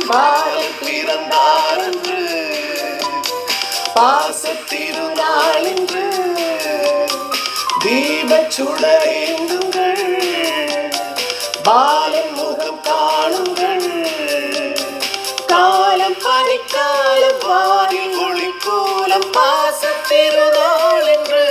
பாலன் பிறந்தார் என்று பாசத்திருநாள் என்று தீபச் சுடரேந்துங்கள் பாலன் முகம் காணுங்கள் காலம் பனிக்காலம் வானில் ஒளி கோலம் பாசத்திருநாள் என்று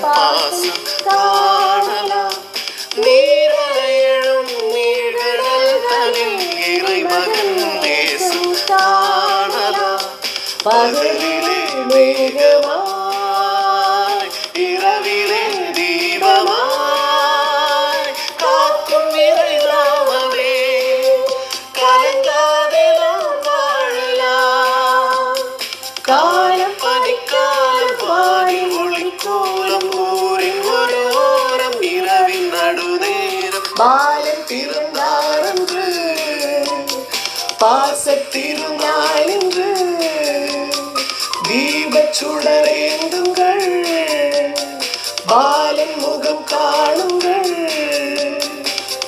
பாசம் காணலாம் நீரலையழும் நீர்கடல் தனில் இறைமகன் தேசம் காணலாம் பகலிலே மேகமாய் இரவிலே தீபமாய் காக்கும் இறைநாமமே கலங்காதே நாம் வாழலாம் காலம் பனிக்காலம் வாரி ஒளி கோலம் பாலன் பிறந்தார் என்று பாசத்திருநாள் என்று தீபச் சுடரேந்துங்கள் பாலன் முகம் காணுங்கள்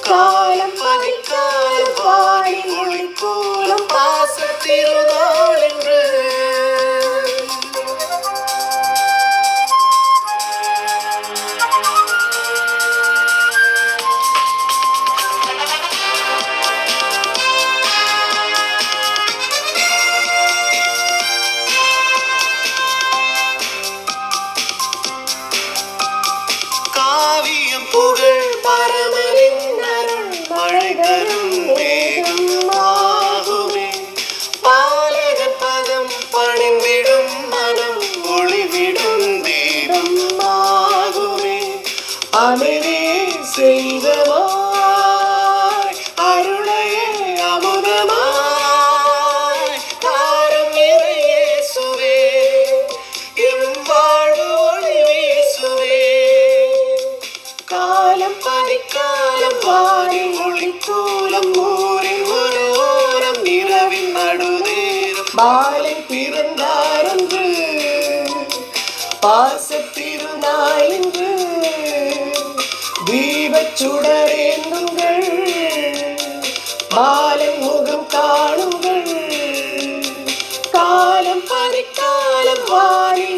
காலம் பனிக்காலம் வாரி ஒளி கோலம் பாசத்திருநாள் என்று புகழ் பரமனின் அருள் மழை தரும் மேகம் ஆகுமே பாலகன் பதம் பணிந்திடும் மனம் ஒளிவிடும் தீபம் ஆகுமே அமைதி செய்தமாய் அருளையே அமுதமாய் தாரம் இறையேசுவே எம் வாழ்வு ஒளி வீசுவே காலம் பனிக்காலம் வாரி ஒளி கோலம் ஊரின் ஒரு ஓரம் இரவின் நடுநேரம் பாலன் பிறந்தார் என்று பாசத்திருநாள் என்று தீபச் சுடரேந்துங்கள் பாலன் முகம் காணுங்கள் காலம் பனிக்காலம் வாரி